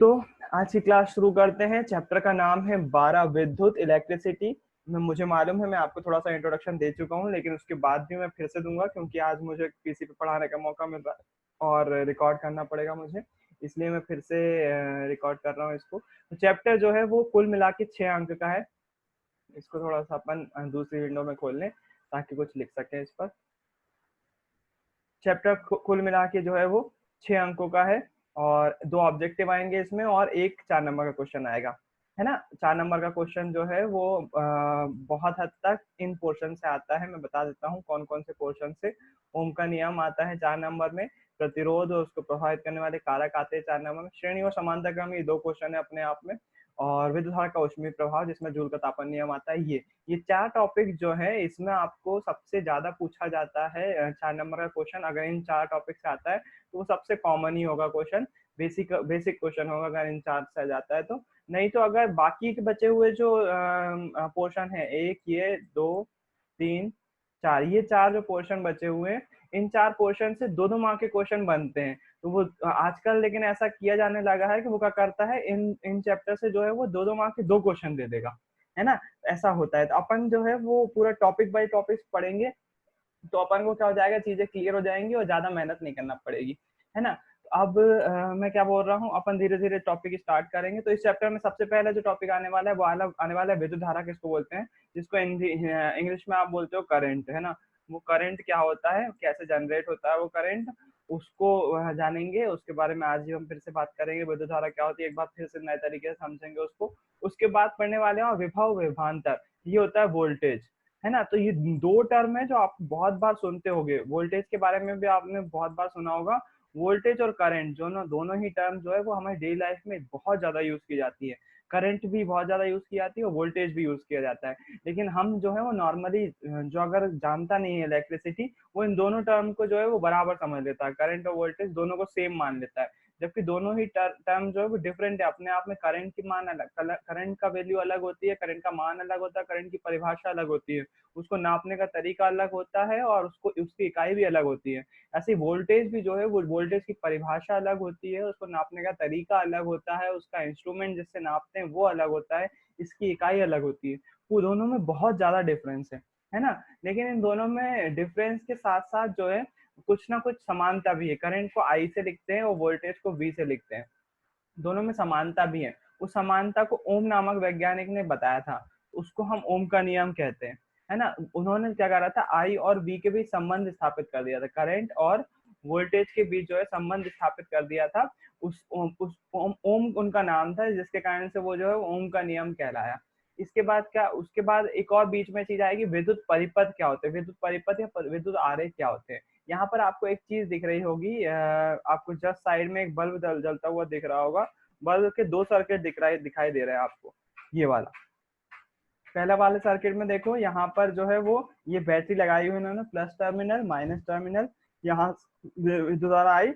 तो आज की क्लास शुरू करते हैं। चैप्टर का नाम है 12 विद्युत इलेक्ट्रिसिटी। मुझे मालूम है मैं आपको थोड़ा सा इंट्रोडक्शन दे चुका हूँ, लेकिन उसके बाद भी मैं फिर से दूंगा क्योंकि आज मुझे पीसी पे पढ़ाने का मौका मिल रहा है और रिकॉर्ड करना पड़ेगा मुझे, इसलिए मैं फिर से रिकॉर्ड कर रहा हूँ इसको। तो चैप्टर जो है वो कुल मिला के 6 अंक का है। इसको थोड़ा सा अपन दूसरी विंडो में खोल लें ताकि कुछ लिख सकें इस पर। चैप्टर कुल मिला के जो है वो 6 अंकों का है और 2 ऑब्जेक्टिव आएंगे इसमें और एक 4 नंबर का क्वेश्चन आएगा, है ना। 4 नंबर का क्वेश्चन जो है वो बहुत हद तक इन पोर्शन से आता है। मैं बता देता हूँ कौन कौन से पोर्शन से। ओम का नियम आता है 4 नंबर में, प्रतिरोध और उसको प्रभावित करने वाले कारक आते हैं 4 नंबर में, श्रेणी और समांतर क्रम, ये 2 क्वेश्चन है अपने आप में, और विद्युत धारा का ऊष्मीय प्रभाव जिसमें जूल का तापन नियम आता है। ये 4 टॉपिक जो है इसमें आपको सबसे ज्यादा पूछा जाता है। 4 नंबर का क्वेश्चन अगर इन 4 टॉपिक से आता है तो वो सबसे कॉमन ही होगा क्वेश्चन, बेसिक बेसिक क्वेश्चन होगा अगर इन 4 से जाता है तो। नहीं तो अगर बाकी के बचे हुए जो पोर्शन है, एक, ये 2, 3, 4, ये 4 जो पोर्शन बचे हुए हैं, इन 4 पोर्शन से 2-2 मार्क के क्वेश्चन बनते हैं। तो वो आजकल लेकिन ऐसा किया जाने लगा है कि वो क्या करता है, इन इन चैप्टर से जो है वो 2-2 मार्क के 2 क्वेश्चन दे देगा, है ना। ऐसा होता है। तो अपन जो है वो पूरा टॉपिक बाय टॉपिक पढ़ेंगे तो अपन को क्या हो जाएगा, चीजें क्लियर हो जाएंगी और ज्यादा मेहनत नहीं करना पड़ेगी, है ना। तो अब मैं क्या बोल रहा हूँ, अपन धीरे धीरे टॉपिक स्टार्ट करेंगे। तो इस चैप्टर में सबसे पहले जो टॉपिक आने वाला है वो आने वाला है विद्युत धारा किसको बोलते हैं, जिसको इंग्लिश में आप बोलते हो करंट, है ना। वो करंट क्या होता है, कैसे जनरेट होता है वो करंट, उसको जानेंगे। उसके बारे में आज ही हम फिर से बात करेंगे। विद्युत धारा क्या होती है एक बार फिर से नए तरीके से समझेंगे उसको। उसके बाद पढ़ने वाले हैं विभव विभवांतर, ये होता है वोल्टेज, है ना। तो ये 2 टर्म है जो आप बहुत बार सुनते होंगे। वोल्टेज के बारे में भी आपने बहुत बार सुना होगा। वोल्टेज और करंट दोनों ही टर्म जो है वो हमारी डेली लाइफ में बहुत ज्यादा यूज की जाती है। करंट भी बहुत ज्यादा यूज की जाती है और वोल्टेज भी यूज किया जाता है। लेकिन हम जो है वो नॉर्मली जो अगर जानता नहीं है इलेक्ट्रिसिटी, वो इन दोनों टर्म को जो है वो बराबर समझ लेता है, करंट और वोल्टेज दोनों को सेम मान लेता है। जबकि दोनों ही टर्म जो है वो डिफरेंट है अपने आप में। करंट की मान अलग, करंट का वैल्यू अलग होती है, करंट का मान अलग होता है, करंट की परिभाषा अलग होती है, उसको नापने का तरीका अलग होता है और उसको उसकी इकाई भी अलग होती है। ऐसे वोल्टेज भी जो है वो वोल्टेज की परिभाषा अलग होती है, उसको नापने का तरीका अलग होता है, उसका इंस्ट्रूमेंट जिससे नापते हैं वो अलग होता है, इसकी इकाई अलग होती है। वो दोनों में बहुत ज्यादा डिफरेंस है ना। लेकिन इन दोनों में डिफरेंस के साथ साथ जो है कुछ ना कुछ समानता भी है। करंट को आई से लिखते हैं और वोल्टेज को वी से लिखते हैं, दोनों में समानता भी है। उस समानता को ओम नामक वैज्ञानिक ने बताया था, उसको हम ओम का नियम कहते हैं, है ना। उन्होंने क्या करा था, आई और वी के बीच संबंध स्थापित कर दिया था, करंट और वोल्टेज के बीच जो है संबंध स्थापित कर दिया था। ओम उनका नाम था जिसके कारण से वो जो है ओम का नियम कहलाया। इसके बाद क्या, उसके बाद एक और बीच में चीज आएगी, विद्युत परिपथ क्या होते हैं, विद्युत परिपथ या विद्युत आरेख क्या होते हैं। यहाँ पर आपको एक चीज दिख रही होगी, आपको जस्ट साइड में एक बल्ब जलता हुआ दिख रहा होगा। बल्ब के 2 सर्किट दिखाई दे रहे हैं आपको। ये वाला पहला वाले सर्किट में देखो, यहाँ पर जो है वो ये बैटरी लगाई हुई उन्होंने, प्लस टर्मिनल माइनस टर्मिनल, यहाँ विद्युत धारा आई,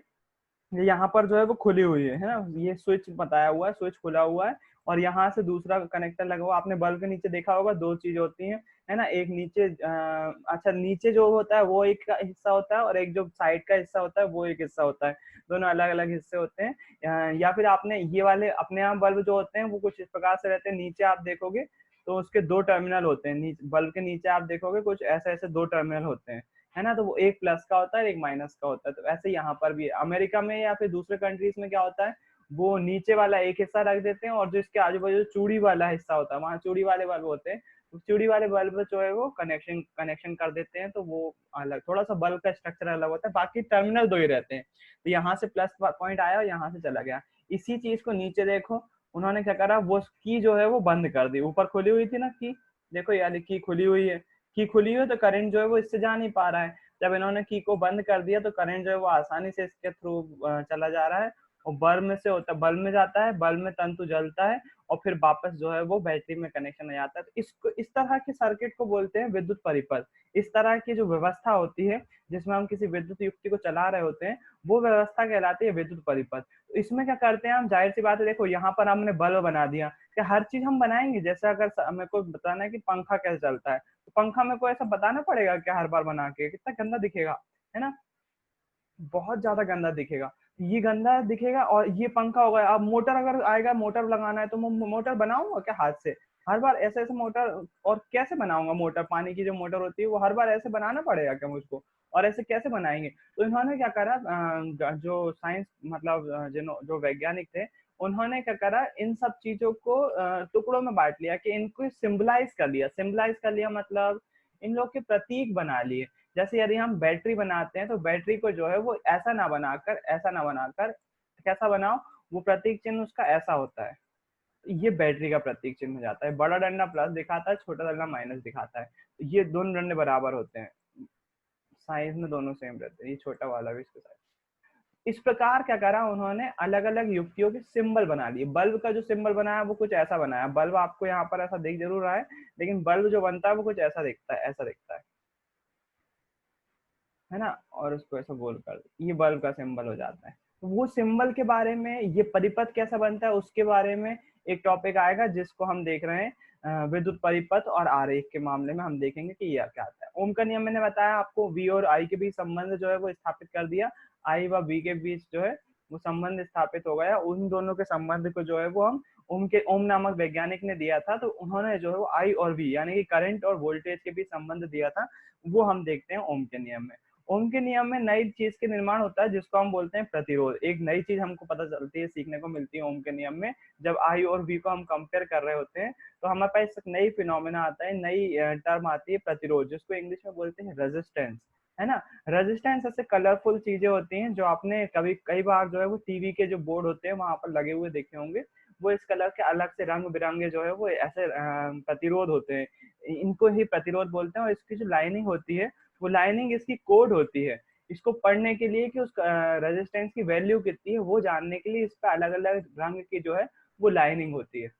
ये यहाँ पर जो है वो खुली हुई है ना। ये स्विच बताया हुआ है, स्विच खुला हुआ है और यहाँ से दूसरा कनेक्टर लगा हुआ। आपने बल्ब के नीचे देखा होगा 2 चीज होती हैं, है ना। एक नीचे अच्छा, नीचे जो होता है वो एक का हिस्सा होता है और एक जो साइड का हिस्सा होता है वो एक हिस्सा होता है। दोनों अलग अलग हिस्से होते हैं। या फिर आपने ये वाले अपने आप बल्ब जो होते हैं वो कुछ इस प्रकार से रहते हैं। नीचे आप देखोगे तो उसके 2 टर्मिनल होते हैं, बल्ब के नीचे आप देखोगे कुछ ऐसे ऐसे 2 टर्मिनल होते हैं, है ना। तो वो एक प्लस का होता है, एक माइनस का होता है। तो ऐसे यहाँ पर भी अमेरिका में या फिर दूसरे कंट्रीज में क्या होता है, वो नीचे वाला एक हिस्सा रख देते हैं और जो इसके आजू बाजू चूड़ी वाला हिस्सा होता है वहां चूड़ी वाले बल्ब होते हैं, तो चूड़ी वाले बल्ब जो है वो कनेक्शन कनेक्शन कर देते हैं। तो वो अलग, थोड़ा सा बल्ब का स्ट्रक्चर अलग होता है, बाकी टर्मिनल 2 ही रहते हैं। तो यहाँ से प्लस पॉइंट आया और यहाँ से चला गया। इसी चीज को नीचे देखो, उन्होंने क्या करा, वो की जो है वो बंद कर दी। ऊपर खुली हुई थी ना की, देखो यार की खुली हुई है, की खुली हुई है तो करंट जो है वो इससे जा नहीं पा रहा है। जब इन्होंने की को बंद कर दिया तो करंट जो है वो आसानी से इसके थ्रू चला जा रहा है और बल्ब में से होता है, बल्ब में जाता है, बल्ब में तंतु जलता है और फिर वापस जो है वो बैटरी में कनेक्शन आ जाता है। तो इसको, इस तरह के सर्किट को बोलते हैं विद्युत परिपथ। इस तरह की जो व्यवस्था होती है जिसमें हम किसी विद्युत युक्ति को चला रहे होते हैं, वो व्यवस्था कहलाती है विद्युत परिपथ। तो इसमें क्या करते हैं हम, जाहिर सी बात है, देखो यहाँ पर हमने बल्ब बना दिया, क्या हर चीज हम बनाएंगे? जैसे अगर मेरे को बताना है कि पंखा कैसे चलता है, तो पंखा में को ऐसा बताना पड़ेगा क्या हर बार बना के? कितना गंदा दिखेगा, है ना, बहुत ज्यादा गंदा दिखेगा। ये गंदा दिखेगा और ये पंखा होगा। अब मोटर अगर आएगा, मोटर लगाना है तो मैं मोटर बनाऊंगा क्या हाथ से? हर बार ऐसे ऐसे मोटर, और कैसे बनाऊंगा मोटर? पानी की जो मोटर होती है वो हर बार ऐसे बनाना पड़ेगा क्या मुझको? और ऐसे कैसे बनाएंगे? तो इन्होंने क्या करा, जो साइंस मतलब जो वैज्ञानिक थे, उन्होंने क्या करा, इन सब चीजों को टुकड़ों में बांट लिया, कि इनको सिंबलाइज कर लिया। सिंबलाइज कर लिया मतलब इन लोग के प्रतीक बना लिए। जैसे यदि हम बैटरी बनाते हैं तो बैटरी को जो है वो ऐसा ना बनाकर, ऐसा ना बनाकर कैसा बनाओ, वो प्रतीक चिन्ह उसका ऐसा होता है। ये बैटरी का प्रतीक चिन्ह हो जाता है। बड़ा डंडा प्लस दिखाता है, छोटा डंडा माइनस दिखाता है। ये दोनों डंडे बराबर होते हैं, साइज में दोनों सेम रहते हैं, ये छोटा वाला भी इसके साइज। इस प्रकार क्या करा उन्होंने, अलग अलग युक्तियों के सिंबल बना लिए। बल्ब का जो सिंबल बनाया वो कुछ ऐसा बनाया। बल्ब आपको यहाँ पर ऐसा दिख जरूर रहा है, लेकिन बल्ब जो बनता है वो कुछ ऐसा दिखता है, ऐसा दिखता है ना। और उसको ऐसा गोल कर, ये बल्ब का सिंबल हो जाता है। तो वो सिंबल के बारे में, ये परिपथ कैसा बनता है उसके बारे में एक टॉपिक आएगा, जिसको हम देख रहे हैं विद्युत परिपथ और आरेख के मामले में हम देखेंगे कि यह क्या आता है। ओम का नियम मैंने बताया आपको, वी और आई के बीच संबंध जो है वो स्थापित कर दिया। आई व वी के बीच जो है वो संबंध स्थापित हो गया। उन दोनों के संबंध को जो है वो हम ओम के, ओम नामक वैज्ञानिक ने दिया था। तो उन्होंने जो है वो आई और वी यानी कि करंट और वोल्टेज के बीच संबंध दिया था। वो हम देखते हैं ओम के नियम में। ओम के नियम में नई चीज के निर्माण होता है, जिसको हम बोलते हैं प्रतिरोध। एक नई चीज हमको पता चलती है, सीखने को मिलती है ओम के नियम में। जब आई और वी को हम कंपेयर कर रहे होते हैं तो हमारे पास एक नई फिनोमेना आता है, नई टर्म आती है प्रतिरोध, जिसको इंग्लिश में बोलते हैं रेजिस्टेंस, है ना। रेजिस्टेंस ऐसे कलरफुल चीजें होती हैं जो आपने कभी कई बार जो है वो टीवी के जो बोर्ड होते हैं वहां पर लगे हुए देखे होंगे। वो इस कलर के अलग से रंग बिरंगे जो है वो ऐसे प्रतिरोध होते हैं, इनको ही प्रतिरोध बोलते हैं। और इसकी जो लाइनिंग होती है, वो लाइनिंग इसकी कोड होती है। इसको पढ़ने के लिए कि उस रेजिस्टेंस की वैल्यू कितनी है वो जानने के लिए इस पे अलग अलग रंग की जो है वो लाइनिंग होती है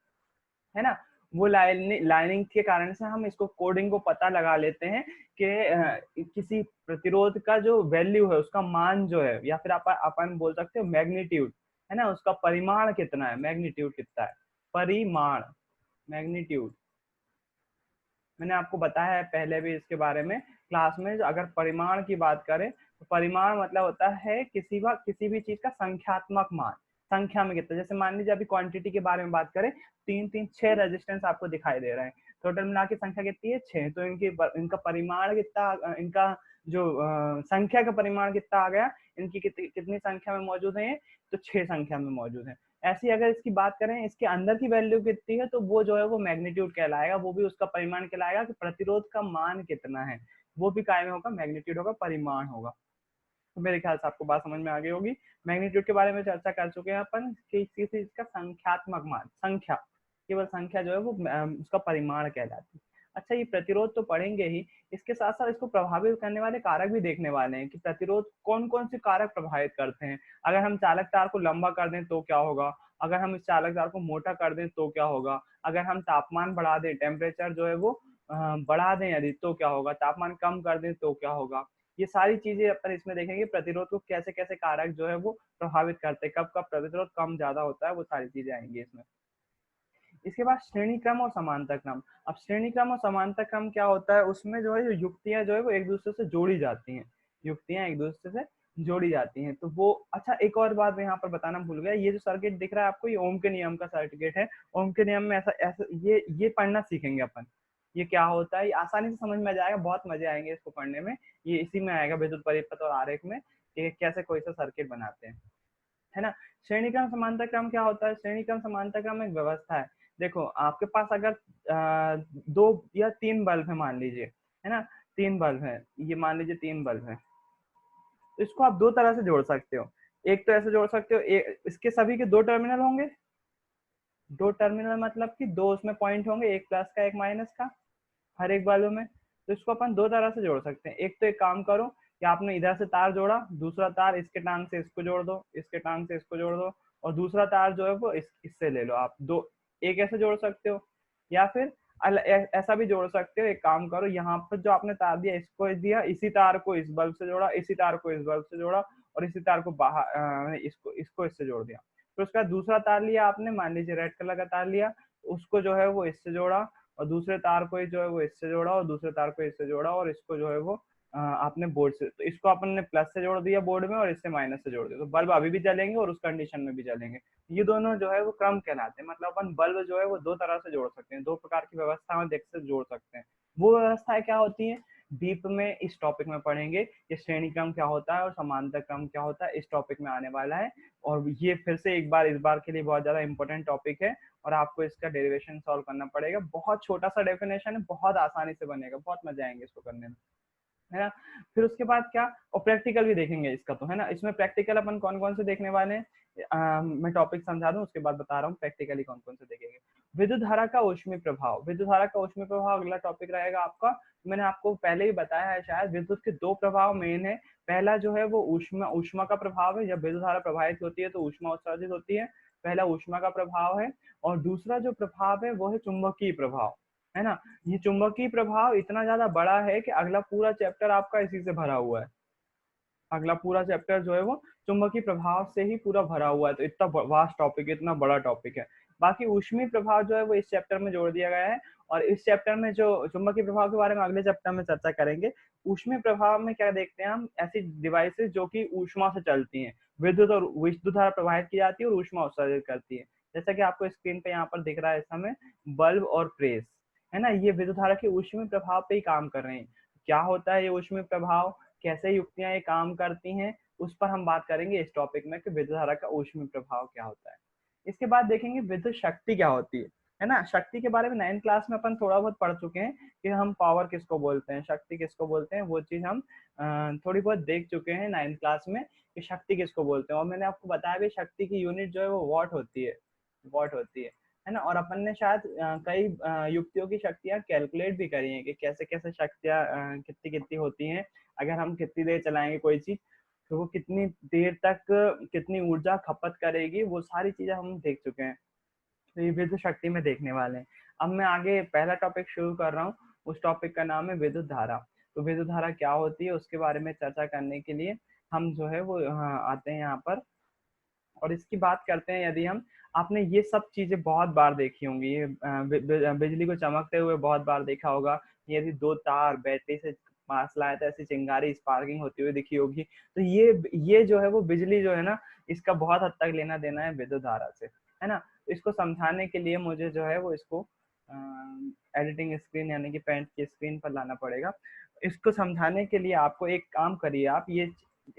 ना। वो लाइनिंग के कारण से हम इसको कोडिंग को पता लगा लेते हैं कि किसी प्रतिरोध का जो वैल्यू है, उसका मान जो है, या फिर अपन बोल सकते हो मैग्नीट्यूड, है ना, उसका परिमाण कितना है, मैग्नीट्यूड कितना है, परिमाण, मैग्नीट्यूड। मैंने आपको बताया है पहले भी इसके बारे में क्लास में। अगर परिमाण की बात करें तो परिमाण मतलब होता है किसी भी चीज का संख्यात्मक मान। संख्या में कितना, जैसे मान लीजिए अभी क्वांटिटी के बारे में बात करें, 6 रेजिस्टेंस आपको दिखाई दे रहे हैं। टोटल मिला के संख्या कितनी है, 6। तो इनका परिमाण कितना, इनका जो संख्या का परिमाण कितना आ गया, इनकी कितनी संख्या में मौजूद है, तो 6 संख्या में मौजूद है। ऐसी अगर इसकी बात करें, इसके अंदर की वैल्यू कितनी है, तो वो जो है वो मैग्नीट्यूड कहलाएगा, वो भी उसका परिमाण कहलाएगा कि प्रतिरोध का मान कितना है। वो भी काय में होगा, मैग्नीट्यूड होगा, परिमाण होगा। तो मेरे ख्याल से आपको बात समझ में आ गई होगी। मैग्नीट्यूड के बारे में चर्चा कर चुके हैं अपन कि किसी चीज का संख्यात्मक मान, संख्या, केवल संख्या जो है वो उसका परिमाण कहलाती है। अच्छा, ये प्रतिरोध तो पढ़ेंगे ही, इसके साथ साथ इसको प्रभावित करने वाले कारक भी देखने वाले हैं कि प्रतिरोध कौन कौन से कारक प्रभावित करते हैं। अगर हम चालक तार को लंबा कर दें तो क्या होगा, अगर हम इस चालक तार को मोटा कर दें तो क्या होगा, अगर हम तापमान बढ़ा दें, टेम्परेचर जो है वो बढ़ा दें यदि, तो क्या होगा, तापमान कम कर दें तो क्या होगा। ये सारी चीजें अपन इसमें देखेंगे, प्रतिरोध को कैसे कैसे कारक जो है वो प्रभावित करते हैं, कब कब प्रतिरोध कम ज्यादा होता है, वो सारी चीजें आएंगी इसमें। इसके बाद श्रेणी क्रम और समांतर क्रम। अब श्रेणी क्रम और समांतर क्रम क्या होता है, उसमें जो है जो युक्तियां जो है वो एक दूसरे से जोड़ी जाती हैं, युक्तियां एक दूसरे से जोड़ी जाती हैं। तो वो, अच्छा एक और बात मैं यहाँ पर बताना भूल गया, ये जो सर्किट दिख रहा है आपको, ये ओम के नियम का सर्किट है। ओम के नियम में ऐसा ऐसा ये पढ़ना सीखेंगे अपन, ये क्या होता है, ये आसानी से समझ में आ जाएगा, बहुत मजे आएंगे इसको पढ़ने में। ये इसी में आएगा, विद्युत परिपथ और आरेख में, कि कैसे कोई सा सर्किट बनाते हैं, है ना। श्रेणी क्रम समांतर क्रम क्या होता है, श्रेणी क्रम समांतर क्रम एक व्यवस्था है। देखो आपके पास अगर 2 या 3 बल्ब है मान लीजिए, है ना, 3 बल्ब है, ये मान लीजिए 3 बल्ब है, तो इसको आप 2 तरह से जोड़ सकते हो। एक तो ऐसे जोड़ सकते हो, इसके सभी के 2 टर्मिनल होंगे, 2 टर्मिनल मतलब कि 2 उसमें पॉइंट होंगे, एक प्लस का एक माइनस का, हर एक बल्ब में। तो इसको अपन 2 तरह से जोड़ सकते हैं। एक तो एक काम करो कि आपने इधर से तार जोड़ा, दूसरा तार इसके टांग से इसको जोड़ दो, इसके टांग से इसको जोड़ दो, और दूसरा तार जो है वो इससे ले लो आप दो। एक ऐसे जोड़ सकते हो, या फिर ऐसा भी जोड़ सकते हो। एक काम करो, यहाँ पर जो आपने तार दिया, इसको दिया, इसी तार को इस बल्ब से जोड़ा, इसी तार को इस बल्ब से जोड़ा, और इसी तार को बाहर इसको इसको इससे जोड़ दिया। फिर उसका दूसरा तार लिया आपने, मान लीजिए रेड कलर का तार लिया, उसको जो है वो इससे जोड़ा, और दूसरे तार को जो है वो इससे जोड़ा, और दूसरे तार को इससे जोड़ा, और इसको जो है वो आपने बोर्ड से, तो इसको अपन ने प्लस से जोड़ दिया बोर्ड में और इससे माइनस से जोड़ दिया, तो बल्ब अभी भी जलेंगे और उस कंडीशन में भी जलेंगे। ये दोनों जो है वो क्रम कहलाते हैं। मतलब अपन बल्ब जो है वो दो तरह से जोड़ सकते हैं, दो प्रकार की व्यवस्था में देख से जोड़ सकते हैं। वो व्यवस्थाएं क्या होती है, डीप में इस टॉपिक में पढ़ेंगे कि श्रेणी क्रम क्या होता है और समांतर क्रम क्या होता है, इस टॉपिक में आने वाला है। और ये फिर से एक बार इस बार के लिए बहुत ज्यादा इंपॉर्टेंट टॉपिक है और आपको इसका डेरिवेशन सॉल्व करना पड़ेगा। बहुत छोटा सा डेफिनेशन है, बहुत आसानी से बनेगा, बहुत मजा आएंगे इसको करने में, है ना। फिर उसके बाद क्या, और प्रैक्टिकल भी देखेंगे इसका, तो है ना। इसमें प्रैक्टिकल अपन कौन कौन से देखने वाले हैं, मैं टॉपिक समझा दूं उसके बाद बता रहा हूँ प्रैक्टिकली कौन कौन से देखेंगे। विद्युत धारा का ऊष्मीय प्रभाव, विद्युत धारा का ऊष्मीय प्रभाव अगला टॉपिक रहेगा आपका। मैंने आपको पहले ही बताया है शायद, विद्युत के दो प्रभाव मेन है। पहला जो है वो ऊष्मा, ऊष्मा का प्रभाव है। जब विद्युत धारा प्रभावित होती है तो ऊष्मा उत्सर्जित होती है, पहला ऊष्मा का प्रभाव है। और दूसरा जो प्रभाव है वो है चुंबकीय प्रभाव, है ना। ये चुंबकीय प्रभाव इतना ज्यादा बड़ा है कि अगला पूरा चैप्टर आपका इसी से भरा हुआ है। अगला पूरा चैप्टर जो है वो चुंबकीय प्रभाव से ही पूरा भरा हुआ है, तो इतना वास्ट टॉपिक है, इतना बड़ा टॉपिक है। बाकी ऊष्मीय प्रभाव जो है वो इस चैप्टर में जोड़ दिया गया है, और इस चैप्टर में जो चुंबकीय प्रभाव के बारे में अगले चैप्टर में चर्चा करेंगे। ऊष्मीय प्रभाव में क्या देखते हैं हम, ऐसी डिवाइसेस जो कि ऊष्मा से चलती हैं, विद्युत और विद्युत धारा प्रवाहित की जाती है और ऊष्मा उत्सर्जित करती है। जैसा कि आपको स्क्रीन पे यहाँ पर दिख रहा है इस समय, बल्ब और प्रेस, है ना, ये विद्युत धारा के ऊष्मीय प्रभाव पे ही काम कर रहे हैं। क्या होता है ये ऊष्मीय प्रभाव, कैसे युक्तियां ये काम करती हैं, उस पर हम बात करेंगे इस टॉपिक में कि विद्युत धारा का ऊष्मीय प्रभाव क्या होता है। इसके बाद देखेंगे विद्युत शक्ति क्या होती है ना। शक्ति के बारे में 9th क्लास में अपन थोड़ा बहुत पढ़ चुके हैं कि हम पावर किसको बोलते हैं, शक्ति किसको बोलते हैं, वो चीज हम थोड़ी बहुत देख चुके हैं 9th क्लास में कि शक्ति किसको बोलते हैं। और मैंने आपको बताया भी शक्ति की यूनिट जो है वो वॉट होती है, वॉट होती है ना। और अपन ने शायद कई युक्तियों की शक्तियां कैलकुलेट भी करी हैं कि कैसे कैसे शक्तियां कितनी कितनी होती हैं, अगर हम कितनी देर चलाएंगे कोई चीज तो वो कितनी देर तक कितनी ऊर्जा खपत करेगी, वो सारी चीजें हम देख चुके हैं। तो ये विद्युत शक्ति में देखने वाले हैं। अब मैं आगे पहला टॉपिक शुरू कर रहा हूँ, उस टॉपिक का नाम है विद्युत धारा। तो विद्युत धारा क्या होती है उसके बारे में चर्चा करने के लिए हम जो है वो आते हैं यहाँ पर और इसकी बात करते हैं। यदि हम, आपने ये सब चीजें बहुत बार देखी होंगी, ये बिजली को चमकते हुए बहुत बार देखा होगा। यदि दो तार बैटरी से पास लाए तो ऐसी चिंगारी स्पार्किंग होती हुई दिखी होगी। तो ये जो है वो बिजली जो है ना, इसका बहुत हद तक लेना देना है विद्युत धारा से, है ना। इसको समझाने के लिए मुझे जो है वो इसको एडिटिंग स्क्रीन यानी कि पेंट की स्क्रीन पर लाना पड़ेगा। इसको समझाने के लिए आपको एक काम करिए, आप ये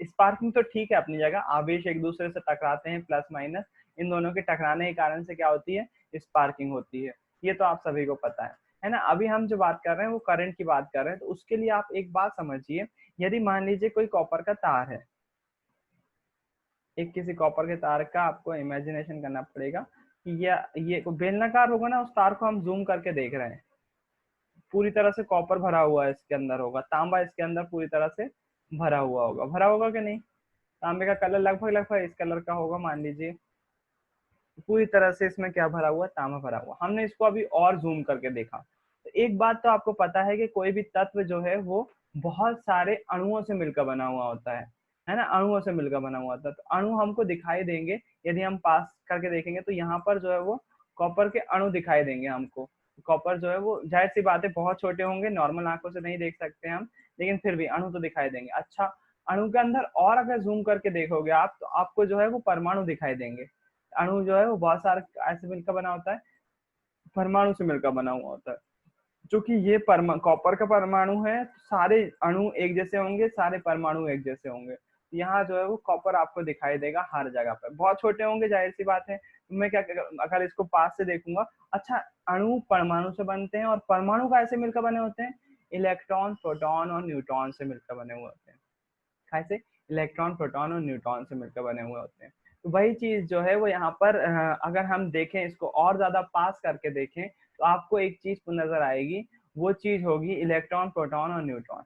स्पार्किंग तो ठीक है अपनी जगह, आवेश एक दूसरे से टकराते हैं प्लस माइनस, इन दोनों के टकराने के कारण से क्या होती है, स्पार्किंग होती है। ये तो आप सभी को पता है ना। अभी हम जो बात कर रहे हैं वो करंट की बात कर रहे हैं, तो उसके लिए आप एक बात समझिए। यदि मान लीजिए कोई कॉपर का तार है, एक किसी कॉपर के तार का आपको इमेजिनेशन करना पड़ेगा कि ये बेलनाकार होगा ना, उस तार को हम जूम करके देख रहे हैं, पूरी तरह से कॉपर भरा हुआ है इसके अंदर होगा, तांबा इसके अंदर पूरी तरह से भरा हुआ होगा, भरा होगा कि नहीं। तांबे का कलर लगभग लगभग इस कलर का होगा मान लीजिए, पूरी तरह से इसमें क्या भरा हुआ, तांबा भरा हुआ। हमने इसको अभी और जूम करके देखा, तो एक बात तो आपको पता है कि कोई भी तत्व जो है वो बहुत सारे अणुओं से मिलकर बना हुआ होता है ना, अणुओं से मिलकर बना हुआ होता है। तो अणु हमको दिखाई देंगे, यदि हम पास करके देखेंगे तो यहाँ पर जो है वो कॉपर के अणु दिखाई देंगे हमको। कॉपर जो है वो जाहिर सी बात है बहुत छोटे होंगे, नॉर्मल आंखों से नहीं देख सकते हम, लेकिन फिर भी अणु तो दिखाई देंगे। अच्छा, अणु के अंदर और अगर जूम करके देखोगे आप तो आपको जो है वो परमाणु दिखाई देंगे। अणु जो है वो बहुत सारे ऐसे मिलकर बना होता है, परमाणु से मिलकर बना हुआ होता है। जो कि ये कॉपर का परमाणु है, तो सारे अणु एक जैसे होंगे, सारे परमाणु एक जैसे होंगे। यहाँ जो है वो कॉपर आपको दिखाई देगा हर जगह पर, बहुत छोटे होंगे जाहिर सी बात है। मैं क्या अगर इसको पास से देखूंगा, अच्छा अणु परमाणु से बनते हैं और परमाणु कैसे मिलकर बने होते हैं, इलेक्ट्रॉन प्रोटॉन और न्यूट्रॉन से मिलकर बने हुए होते हैं। कैसे, इलेक्ट्रॉन प्रोटॉन और न्यूट्रॉन से मिलकर बने हुए होते हैं। तो वही चीज जो है वो यहाँ पर अगर हम देखें, इसको और ज्यादा पास करके देखें तो आपको एक चीज नजर आएगी, वो चीज होगी इलेक्ट्रॉन प्रोटॉन और न्यूट्रॉन,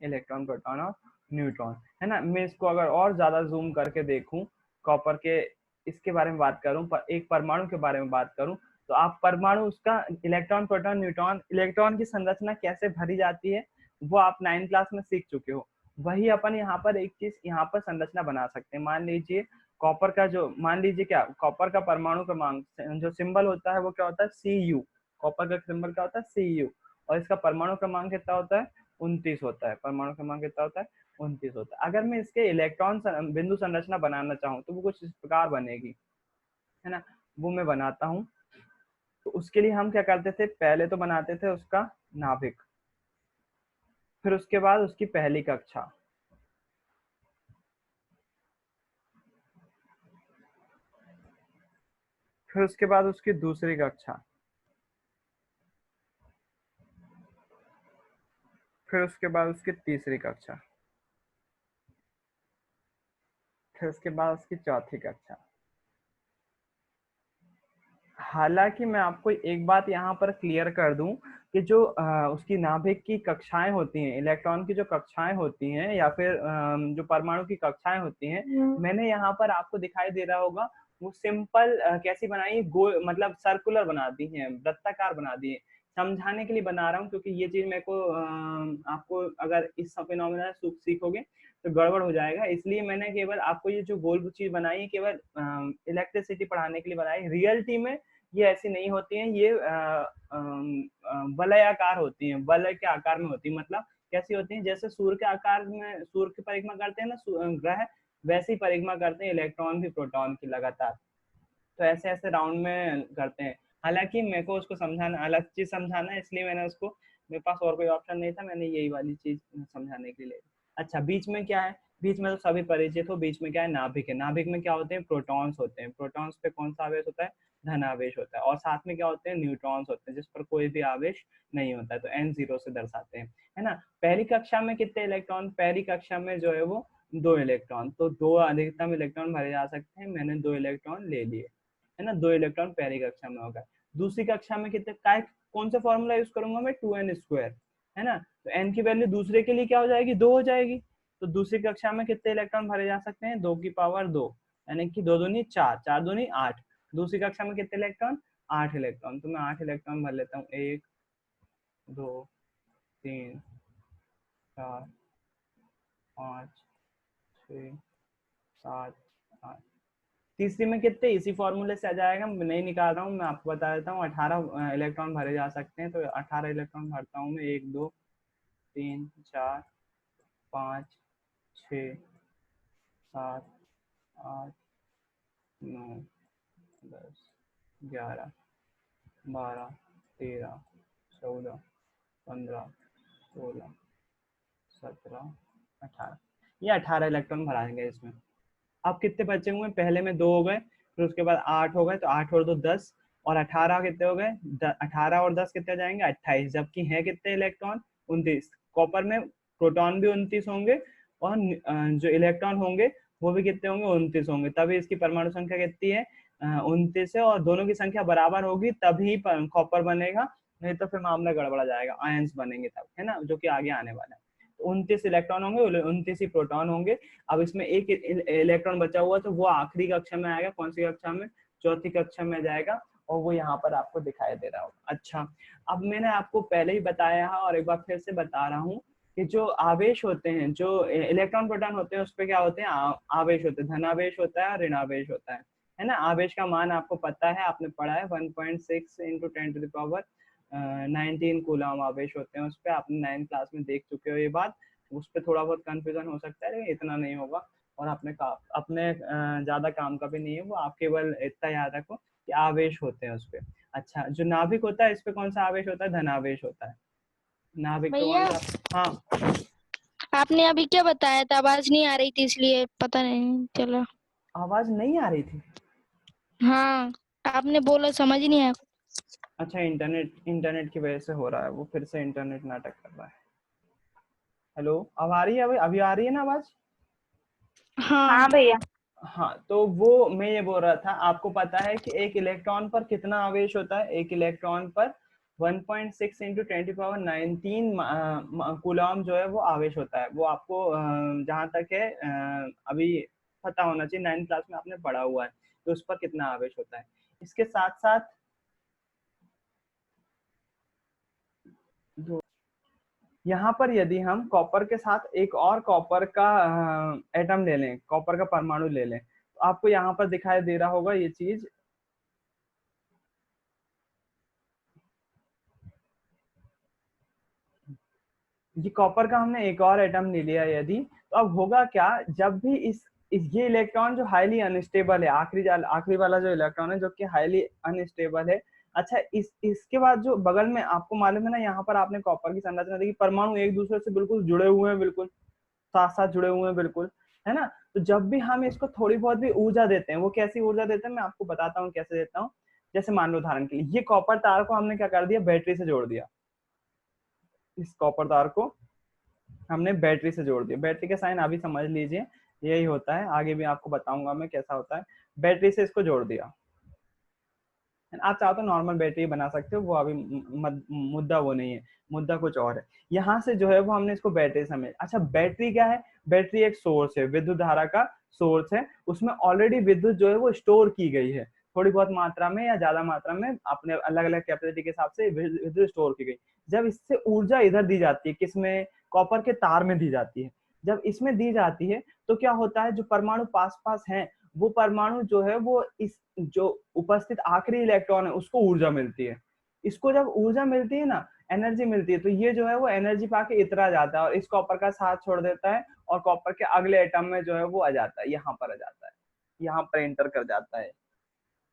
इलेक्ट्रॉन प्रोटॉन और न्यूट्रॉन, है ना। मैं इसको अगर और ज्यादा जूम करके देखूं, कॉपर के इसके बारे में बात करूं, पर एक परमाणु के बारे में बात करूं, तो आप परमाणु उसका इलेक्ट्रॉन प्रोटॉन न्यूट्रॉन, इलेक्ट्रॉन की संरचना कैसे भरी जाती है वो आप 9th क्लास में सीख चुके हो। वही अपन यहाँ पर एक चीज यहाँ पर संरचना बना सकते हैं। मान लीजिए कॉपर का जो, मान लीजिए क्या, कॉपर का परमाणु क्रमांक जो सिंबल होता है वो क्या होता है, Cu। कॉपर का सिंबल क्या होता है, Cu। और इसका परमाणु क्रमांक कितना होता है, 29 होता है। परमाणु क्रमांक कितना होता है? 29 होता है। अगर मैं इसके इलेक्ट्रॉन बिंदु संरचना बनाना चाहूँ तो वो कुछ इस प्रकार बनेगी, है ना। वो मैं बनाता हूँ। तो उसके लिए हम क्या करते थे, पहले तो बनाते थे उसका नाभिक, फिर उसके बाद उसकी पहली कक्षा, फिर उसके बाद उसकी दूसरी कक्षा, फिर उसके बाद उसकी तीसरी कक्षा, फिर उसके बाद उसकी चौथी कक्षा। हालांकि मैं आपको एक बात यहाँ पर क्लियर कर दूं कि जो उसकी नाभिक की कक्षाएं होती हैं, इलेक्ट्रॉन की जो कक्षाएं होती हैं या फिर जो परमाणु की कक्षाएं होती हैं, मैंने यहाँ पर आपको दिखाई दे रहा होगा वो सिंपल कैसी बनाई है, गोल मतलब सर्कुलर बना दी है, वृत्ताकार बना दी है। समझाने के लिए बना रहा हूँ क्योंकि ये चीज मेरे को आपको अगर इस फिनोमेना सीखोगे तो गड़बड़ हो जाएगा, इसलिए मैंने केवल आपको ये जो गोल चीज बनाई है केवल इलेक्ट्रिसिटी पढ़ाने के लिए बनाई। रियलिटी में ये ऐसी नहीं होती हैं, ये वलयाकार होती हैं, वलय के आकार में होती है। मतलब कैसी होती हैं, जैसे सूर्य के आकार में सूर्य की परिक्रमा करते हैं ना ग्रह, वैसे ही परिक्रमा करते हैं इलेक्ट्रॉन भी प्रोटॉन की लगातार। तो ऐसे ऐसे राउंड में करते हैं। हालांकि मेरे को उसको समझाना, अलग चीज समझाना है, इसलिए मैंने उसको, मेरे पास और कोई ऑप्शन नहीं था, मैंने यही वाली चीज समझाने के लिए। अच्छा, बीच में क्या है? बीच में तो सभी परिचित हो, बीच में क्या है? नाभिक है। नाभिक में क्या होते हैं? प्रोटॉन्स होते हैं। प्रोटॉन्स पे कौन सा आवेश होता है? धन आवेश होता है। और साथ में क्या होते हैं? न्यूट्रॉन्स होते हैं, जिस पर कोई भी आवेश नहीं होता है, तो n0 से दर्शाते हैं, है ना। पहली कक्षा में कितने इलेक्ट्रॉन? पहली कक्षा में जो है वो 2 इलेक्ट्रॉन, तो 2 अधिकतम इलेक्ट्रॉन भरे जा सकते हैं, मैंने 2 इलेक्ट्रॉन ले लिए, है ना। 2 इलेक्ट्रॉन पहली कक्षा में होगा। दूसरी कक्षा में कितने का, कौन सा फॉर्मूला यूज करूंगा मैं? 2n², है ना। तो n की वैल्यू दूसरे के लिए क्या हो जाएगी? 2 हो जाएगी। तो दूसरी कक्षा में कितने इलेक्ट्रॉन भरे जा सकते हैं? 2 की पावर 2, यानी कि 2 दूनी 4, 4 दूनी 8। दूसरी कक्षा में कितने इलेक्ट्रॉन? 8 इलेक्ट्रॉन। तो मैं 8 इलेक्ट्रॉन भर लेता हूँ। 1 2 3 4 5 6 7 8। तीसरी में कितने? इसी फॉर्मूले से आ जाएगा, मैं नहीं निकाल रहा हूँ, मैं आपको बता देता हूँ। 18 इलेक्ट्रॉन भरे जा सकते हैं, तो 18 इलेक्ट्रॉन भरता हूँ मैं। 1 2 3 4 5 6 7 8 9 10 11 12 13 14 15 16 17 18, ये 18 इलेक्ट्रॉन भराएंगे इसमें। अब कितने बचे हुए? पहले में 2 हो गए, फिर उसके बाद 8 हो गए, तो 8 और 2 10, और 18 कितने हो गए? 18 और 10 कितने हो जाएंगे? 28। जबकि है कितने इलेक्ट्रॉन? 29। कॉपर में प्रोटॉन भी 29 होंगे, और जो इलेक्ट्रॉन होंगे वो भी कितने होंगे? 29 होंगे। तभी इसकी परमाणु संख्या कितनी है? 29 है, और दोनों की संख्या बराबर होगी तभी कॉपर बनेगा, नहीं तो फिर मामला गड़बड़ा जाएगा, आयंस बनेंगे तब, है ना, जो कि आगे आने वाला है। 29 इलेक्ट्रॉन होंगे, 29 ही प्रोटॉन होंगे। अब इसमें एक इलेक्ट्रॉन बचा हुआ, तो वो आखिरी कक्षा में आएगा। कौन सी कक्षा में? चौथी कक्षा में जाएगा, और वो यहाँ पर आपको दिखाई दे रहा होगा। अच्छा, अब मैंने आपको पहले ही बताया है और एक बार फिर से बता रहा हूँ कि जो आवेश होते हैं, जो इलेक्ट्रॉन प्रोटॉन होते हैं, उस पर क्या होते हैं? आवेश होते हैं। धनावेश होता है और ऋणावेश होता है ना। आवेश का मान आपको पता है, आपने पढ़ा है, 1.6 × 10⁻19 कूलम आवेश होते हैं उस पर, आपने 9th क्लास में देख चुके हो ये बात। उस पर थोड़ा बहुत कंफ्यूजन हो सकता है, लेकिन इतना नहीं होगा, और अपने ज्यादा काम का भी नहीं है वो। आप केवल इतना याद रखो कि आवेश होते हैं उस पर। अच्छा, जो नाभिक होता है, इस पे कौन सा आवेश होता है? धनावेश होता है। नाभिक पे कौन भैया, सा? हाँ, आपने अभी क्या बताया था? आवाज नहीं आ रही थी इसलिए पता नहीं चला। आवाज नहीं आ रही थी? हाँ, आपने बोला समझ नहीं आया। अच्छा, इंटरनेट की वजह से हो रहा है वो, फिर से इंटरनेट नाटक कर रहा है। हेलो, अब आ रही है? अभी आ रही है ना आवाज? हाँ भैया। हाँ, तो वो मैं ये बोल रहा था, आपको पता है कि एक इलेक्ट्रॉन पर कितना आवेश होता है? एक इलेक्ट्रॉन पर 1.6 × 10⁻19 कूलम जो है वो आवेश होता है। वो आपको जहाँ तक है अभी पता होना चाहिए, 9th क्लास में आपने पढ़ा हुआ है, तो उस पर कितना आवेश होता है। इसके साथ साथ यहाँ पर यदि हम कॉपर के साथ एक और कॉपर का एटम ले लें, कॉपर का परमाणु ले लें, तो आपको यहाँ पर दिखाई दे रहा होगा ये चीज। ये कॉपर का हमने एक और एटम ले लिया यदि, तो अब होगा क्या, जब भी ये इलेक्ट्रॉन जो हाईली अनस्टेबल है, आखिरी वाला जो इलेक्ट्रॉन है जो कि हाईली अनस्टेबल है, अच्छा इसके बाद जो बगल में आपको मालूम है ना, यहाँ पर आपने कॉपर की संरचना देखी, परमाणु एक दूसरे से बिल्कुल जुड़े हुए हैं, बिल्कुल साथ साथ जुड़े हुए हैं, बिल्कुल, है ना। तो जब भी हम इसको थोड़ी बहुत भी ऊर्जा देते हैं, वो कैसी ऊर्जा देते हैं मैं आपको बताता हूँ कैसे देता हूँ। जैसे मान लो उदाहरण के लिए, ये कॉपर तार को हमने क्या कर दिया, बैटरी से जोड़ दिया। इस कॉपर तार को हमने बैटरी से जोड़ दिया। बैटरी का साइन अभी समझ लीजिए, यही होता है, आगे भी आपको बताऊंगा मैं कैसा होता है। बैटरी से इसको जोड़ दिया, आप चाहो तो नॉर्मल बैटरी बना सकते हो, वो अभी मुद्दा वो नहीं है, मुद्दा कुछ और है। यहाँ से जो है वो हमने इसको बैटरी समझ। अच्छा बैटरी क्या है, बैटरी एक सोर्स है, विद्युत धारा का सोर्स है, उसमें ऑलरेडी विद्युत जो है वो स्टोर की गई है, थोड़ी बहुत मात्रा में या ज्यादा मात्रा में, अपने अलग अलग कैपेसिटी के हिसाब से विद्युत स्टोर की गई। जब इससे ऊर्जा इधर दी जाती है, किसमें, कॉपर के तार में दी जाती है, जब इसमें दी जाती है तो क्या होता है, जो परमाणु पास पास हैं, वो परमाणु जो है वो इस जो उपस्थित आखिरी इलेक्ट्रॉन है उसको ऊर्जा मिलती है। इसको जब ऊर्जा मिलती है ना, एनर्जी मिलती है, तो ये जो है वो एनर्जी पाके इतरा जाता है और इस कॉपर का साथ छोड़ देता है और कॉपर के अगले एटम में जो है वो आ जाता है, यहाँ पर आ जाता है, यहाँ पर एंटर कर जाता है,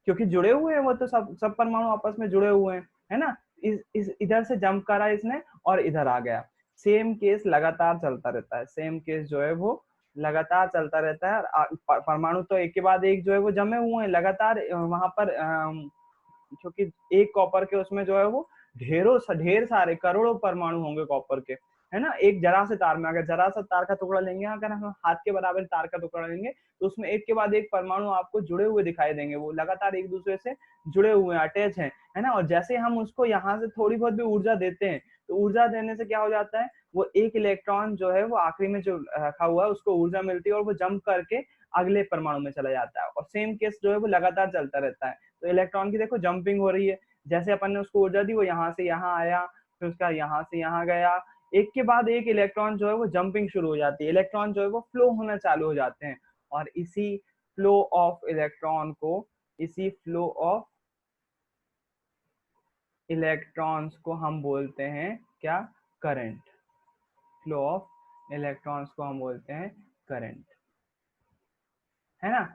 क्योंकि जुड़े हुए हैं वो तो सब परमाणु आपस में जुड़े हुए हैं, है ना। इस इधर से जंप करा इसने और इधर आ गया। सेम केस लगातार चलता रहता है, सेम केस जो है वो लगातार चलता रहता है। और परमाणु तो एक के बाद एक जो है वो जमे हुए हैं लगातार वहां पर, क्योंकि एक कॉपर के उसमें जो है वो ढेर सारे करोड़ों परमाणु होंगे कॉपर के, है ना। एक जरा से तार में, अगर जरा सा तार का टुकड़ा लेंगे, अगर हम हाथ के बराबर तार का टुकड़ा लेंगे, तो उसमें एक के बाद एक परमाणु आपको जुड़े हुए दिखाई देंगे, वो लगातार एक दूसरे से जुड़े हुए हैं, अटैच हैं, है ना। और जैसे हम उसको यहाँ से थोड़ी बहुत भी ऊर्जा देते हैं, तो ऊर्जा देने से क्या हो जाता है, वो एक इलेक्ट्रॉन जो है वो आखिरी में जो रखा हुआ है उसको ऊर्जा मिलती है और वो जंप करके अगले परमाणु में चला जाता है। और सेम केस जो है वो लगातार चलता रहता है। तो इलेक्ट्रॉन की देखो जंपिंग हो रही है, जैसे अपन ने उसको ऊर्जा दी, वो यहाँ से यहाँ आया, फिर उसका यहाँ से यहाँ गया, एक के बाद एक इलेक्ट्रॉन जो है वो जंपिंग शुरू हो जाती है, इलेक्ट्रॉन जो है वो फ्लो होना चालू हो जाते हैं। और इसी फ्लो ऑफ इलेक्ट्रॉन को, इसी फ्लो ऑफ इलेक्ट्रॉन्स को हम बोलते हैं क्या, करंट। फ्लो ऑफ इलेक्ट्रॉन्स को हम बोलते हैं करंट, है ना।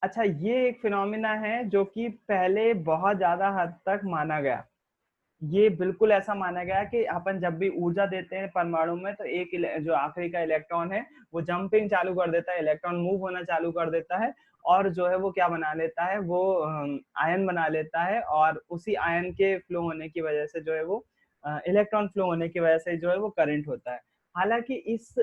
अच्छा ये एक फिनोमिना है जो कि पहले बहुत ज्यादा हद तक माना गया, ये बिल्कुल ऐसा माना गया कि अपन जब भी ऊर्जा देते हैं परमाणु में, तो एक जो आखिरी का इलेक्ट्रॉन है वो जंपिंग चालू कर देता है, इलेक्ट्रॉन मूव होना चालू कर देता है, और जो है वो क्या बना लेता है, वो आयन बना लेता है, और उसी आयन के फ्लो होने की वजह से जो है वो इलेक्ट्रॉन फ्लो होने की वजह से जो है वो करंट होता है। हालांकि इस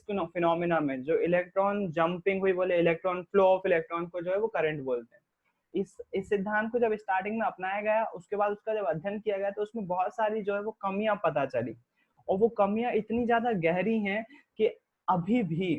फिनोमिना में जो इलेक्ट्रॉन जंपिंग हुई, बोले इलेक्ट्रॉन फ्लो ऑफ इलेक्ट्रॉन को जो है वो करंट बोलते हैं। इस सिद्धांत को जब स्टार्टिंग में अपनाया गया, उसके बाद उसका जब अध्ययन किया गया, तो उसमें बहुत सारी जो है वो कमियां पता चली, और वो कमियां इतनी ज्यादा गहरी हैं कि अभी भी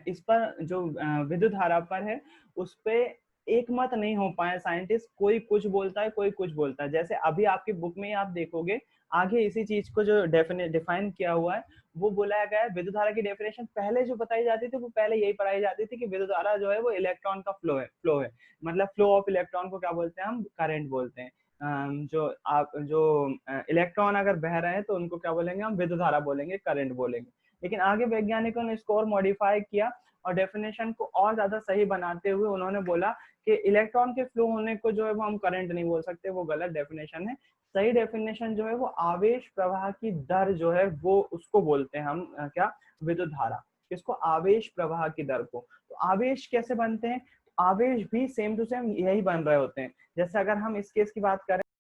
इस पर जो विद्युत धारा पर है, उस पे एक मत नहीं हो पाए साइंटिस्ट, कोई कुछ बोलता है, कोई कुछ बोलता है। जैसे अभी आपकी बुक में ही आप देखोगे, आगे इसी चीज को जो डिफाइन किया हुआ है, वो बोला गया है, विद्युत धारा की डेफिनेशन पहले जो बताई जाती थी वो पहले यही पढ़ाई जाती थी कि विद्युत धारा जो है वो इलेक्ट्रॉन का फ्लो है, मतलब फ्लो ऑफ इलेक्ट्रॉन को क्या बोलते हैं हम, करंट बोलते हैं। जो इलेक्ट्रॉन अगर बह रहे हैं तो उनको क्या बोलेंगे हम, विद्युत धारा बोलेंगे, करंट बोलेंगे। लेकिन आगे वैज्ञानिकों ने इसको और मॉडिफाई किया और डेफिनेशन को और ज्यादा सही बनाते हुए उन्होंने बोला कि इलेक्ट्रॉन के फ्लो होने को जो है वो हम करंट नहीं बोल सकते, वो गलत डेफिनेशन है। सही डेफिनेशन जो है वो आवेश प्रवाह की दर जो है वो उसको बोलते हैं हम क्या, विद्युत धारा। इसको आवेश प्रवाह की दर को। तो आवेश कैसे बनते हैं, आवेश भी सेम टू सेम यही बन रहे होते हैं। जैसे अगर हम इस केस की बात करें